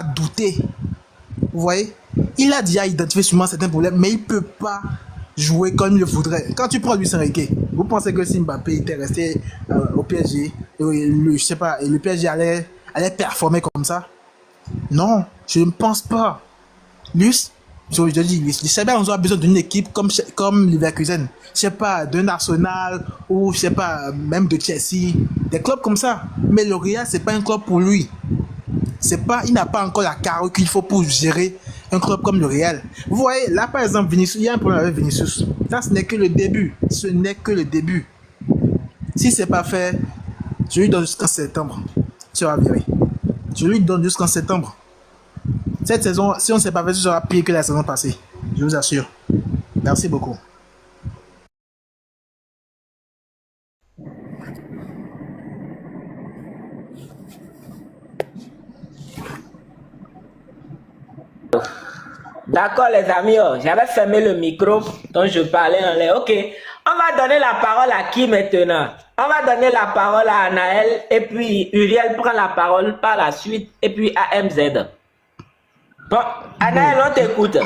douter. Vous voyez? Il a déjà identifié sûrement certains problèmes, mais il ne peut pas jouer comme il le voudrait. Quand tu prends Luis Enrique, vous pensez que si Mbappé était resté au PSG, je sais pas, et le PSG allait performer comme ça? Non, je ne pense pas. Luis, je te dis, Luis, Xabi Alonso a besoin d'une équipe comme Leverkusen. Je sais pas, d'un Arsenal ou je sais pas, même de Chelsea, des clubs comme ça. Mais le Real, c'est pas un club pour lui. C'est pas, il n'a pas encore la carrure qu'il faut pour gérer un club comme le Real. Vous voyez, là par exemple, Vinicius, il y a un problème avec Vinicius. Ça, ce n'est que le début. Ce n'est que le début. Si c'est pas fait, je lui donne jusqu'en septembre. Tu vas virer. Je lui donne jusqu'en septembre. Cette saison, si on ne s'est pas fait, ce sera pire que la saison passée. Je vous assure. Merci beaucoup. D'accord, les amis, j'avais fermé le micro, donc je parlais en l'air. Ok, on va donner la parole à qui maintenant? On va donner la parole à Anaël, et puis Uriel prend la parole par la suite, et puis AMZ. Bon, Anaël, on t'écoute.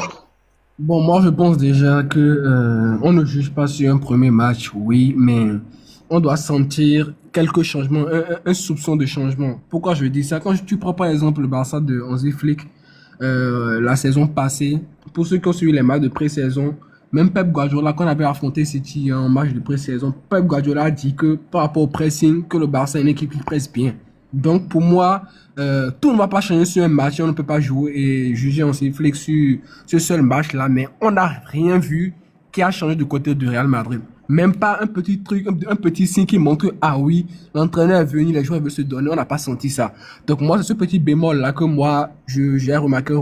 Bon, moi je pense déjà que on ne juge pas sur un premier match, oui, mais on doit sentir quelques changements, un soupçon de changement. Pourquoi je dis ça? Quand tu prends par exemple le Barça de Hansi Flick la saison passée, pour ceux qui ont suivi les matchs de pré-saison, même Pep Guardiola, quand on avait affronté City en match de pré-saison, Pep Guardiola a dit que par rapport au pressing, que le Barça est une équipe qui presse bien. Donc pour moi, tout ne va pas changer sur un match, on ne peut pas jouer et juger en Flick sur ce seul match-là, mais on n'a rien vu qui a changé du côté du Real Madrid. Même pas un petit truc, un petit signe qui montre que, ah oui, l'entraîneur est venu, les joueurs veulent se donner, on n'a pas senti ça. Donc moi, c'est ce petit bémol-là que moi, j'ai remarqué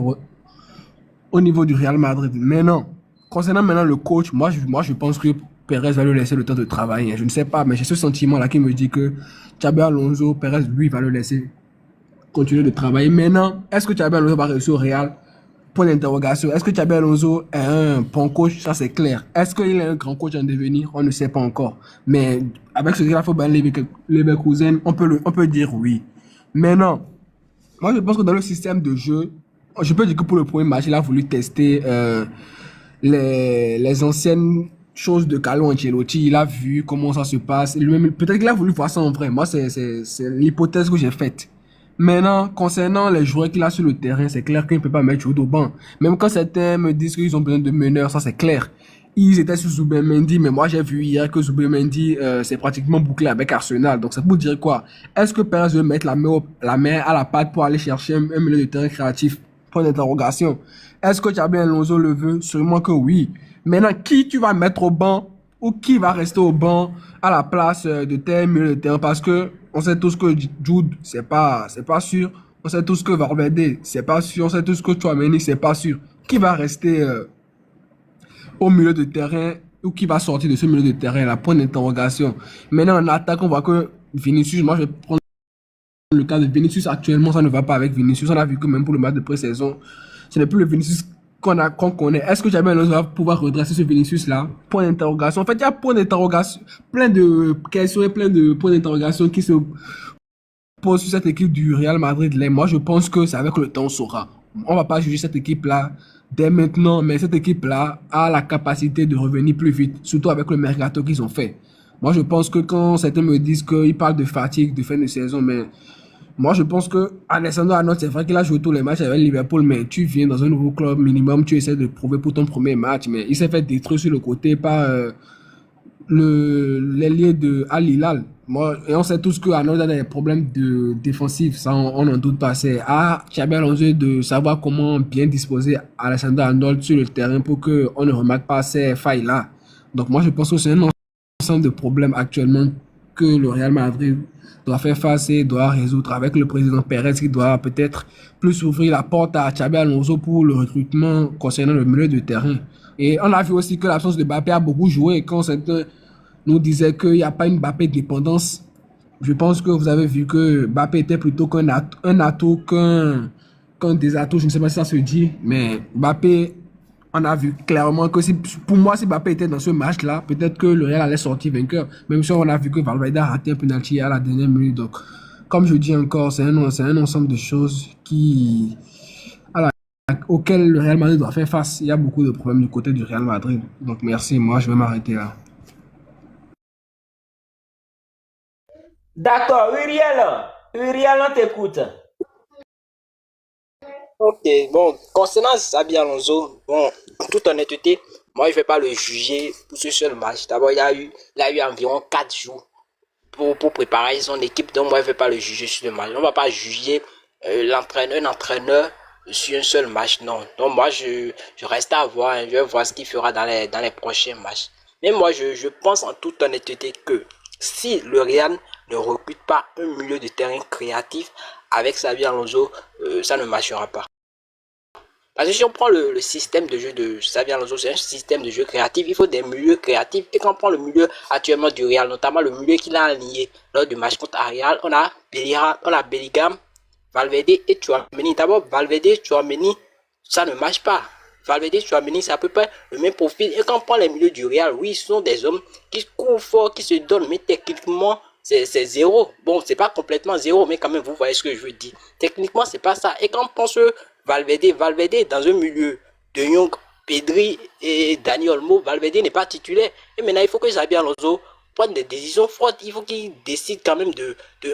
au niveau du Real Madrid. Mais non, concernant maintenant le coach, moi je pense que Perez va lui laisser le temps de travailler. Je ne sais pas, mais j'ai ce sentiment-là qui me dit que Xabi Alonso, Perez, lui, va le laisser continuer de travailler. Maintenant, est-ce que Xabi Alonso va réussir au Real? Point d'interrogation. Est-ce que Xabi Alonso est un bon coach? Ça, c'est clair. Est-ce qu'il est un grand coach en devenir? On ne sait pas encore. Mais avec ce qu'il a fait dans Leverkusen, on peut dire oui. Maintenant, moi, je pense que dans le système de jeu, je peux dire que pour le premier match, il a voulu tester les anciennes choses de Carlo Ancelotti. Il a vu comment ça se passe. Peut-être qu'il a voulu voir ça en vrai. Moi, c'est l'hypothèse que j'ai faite. Maintenant, concernant les joueurs qu'il a sur le terrain, c'est clair qu'il ne peut pas mettre Jude au banc. Même quand certains me disent qu'ils ont besoin de meneurs, ça c'est clair. Ils étaient sur Zubimendi, mais moi j'ai vu hier que Zubimendi c'est pratiquement bouclé avec Arsenal. Donc c'est pour dire quoi? Est-ce que Perez veut mettre la main à la pâte pour aller chercher un milieu de terrain créatif? Point d'interrogation. Est-ce que Xabi Alonso le veut? Sûrement que oui. Maintenant, qui tu vas mettre au banc ou qui va rester au banc à la place de tel milieu de terrain? Parce que on sait tous que Jude, c'est pas sûr. On sait tous que Valverde, c'est pas sûr. On sait tous que Tchouaméni, c'est pas sûr. Qui va rester au milieu de terrain ou qui va sortir de ce milieu de terrain là? Point d'interrogation. Maintenant, en attaque, on voit que Vinicius, moi je vais prendre le cas de Vinicius actuellement, ça ne va pas avec Vinicius. On a vu que même pour le match de pré-saison, ce n'est plus le Vinicius qu'on connaît. Est-ce que Xabi Alonso va pouvoir redresser ce Vinicius-là? Point d'interrogation. En fait, il y a point d'interrogation, plein de questions et plein de points d'interrogation qui se posent sur cette équipe du Real Madrid. Là, moi, je pense que c'est avec le temps, on saura. On va pas juger cette équipe-là dès maintenant, mais cette équipe-là a la capacité de revenir plus vite, surtout avec le mercato qu'ils ont fait. Moi, je pense que quand certains me disent qu'ils parlent de fatigue de fin de saison, mais moi, je pense que Alessandro Arnold, c'est vrai qu'il a joué tous les matchs avec Liverpool, mais tu viens dans un nouveau club minimum, tu essaies de prouver pour ton premier match, mais il s'est fait détruire sur le côté par l'ailier de Al Hilal. Moi, et on sait tous que Arnold a des problèmes défensifs, ça on n'en doute pas. C'est à Xabi Alonso de savoir comment bien disposer Alessandro Arnold sur le terrain pour qu'on ne remarque pas ces failles-là. Donc moi, je pense que c'est un ensemble de problèmes actuellement que le Real Madrid doit faire face et doit résoudre avec le président Pérez qui doit peut-être plus ouvrir la porte à Xabi Alonso pour le recrutement concernant le milieu de terrain. Et on a vu aussi que l'absence de Mbappé a beaucoup joué quand certains nous disaient qu'il n'y a pas une Mbappé dépendance. Je pense que vous avez vu que Mbappé était plutôt un atout qu'un désatout. Je ne sais pas si ça se dit, mais Mbappé, on a vu clairement que pour moi, si Mbappé était dans ce match-là, peut-être que le Real allait sortir vainqueur. Même si on a vu que Valverde a raté un penalty à la dernière minute. Donc, comme je dis encore, c'est un ensemble de choses auxquelles le Real Madrid doit faire face. Il y a beaucoup de problèmes du côté du Real Madrid. Donc merci, moi je vais m'arrêter là. D'accord, Uriel, on t'écoute. Ok, bon, concernant Xabi Alonso, bon, en toute honnêteté, moi je vais pas le juger pour ce seul match. D'abord, il a eu environ 4 jours pour préparer son équipe, donc moi je vais pas le juger sur le match. On va pas juger un entraîneur sur un seul match, non. Donc moi je reste à voir, hein, je vais voir ce qu'il fera dans les prochains matchs. Mais moi je pense en toute honnêteté que si le Real ne recrute pas un milieu de terrain créatif avec Xabi Alonso, ça ne marchera pas. Parce que si on prend le système de jeu de Xabi Alonso, c'est un système de jeu créatif. Il faut des milieux créatifs. Et quand on prend le milieu actuellement du Real, notamment le milieu qu'il a aligné lors du match contre Real, on a Bellingham, Valverde et Tchouaméni. D'abord, Valverde et Tchouaméni, ça ne marche pas. Valverde et Tchouaméni, c'est à peu près le même profil. Et quand on prend les milieux du Real, oui, ce sont des hommes qui courent fort, qui se donnent, mais techniquement, c'est zéro. Bon, c'est pas complètement zéro, mais quand même, vous voyez ce que je veux dire. Techniquement, c'est pas ça. Et quand on pense Valverde dans un milieu de Young, Pedri et Dani Olmo, Valverde n'est pas titulaire. Et maintenant, il faut que Xabi Alonso prenne des décisions fortes. Il faut qu'il décide quand même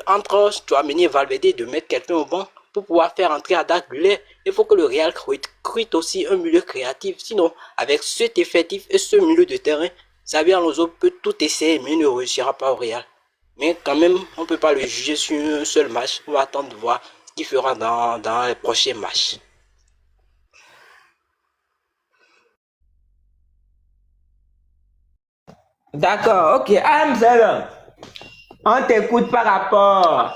entre Tchouaméni et Valverde de mettre quelqu'un au banc pour pouvoir faire entrer Arda Güler. Il faut que le Real recrute aussi un milieu créatif. Sinon, avec cet effectif et ce milieu de terrain, Xabi Alonso peut tout essayer, mais il ne réussira pas au Real. Mais quand même, on ne peut pas le juger sur un seul match. On va attendre de voir ce qu'il fera dans les prochains matchs. D'accord, ok. AM0, on t'écoute par rapport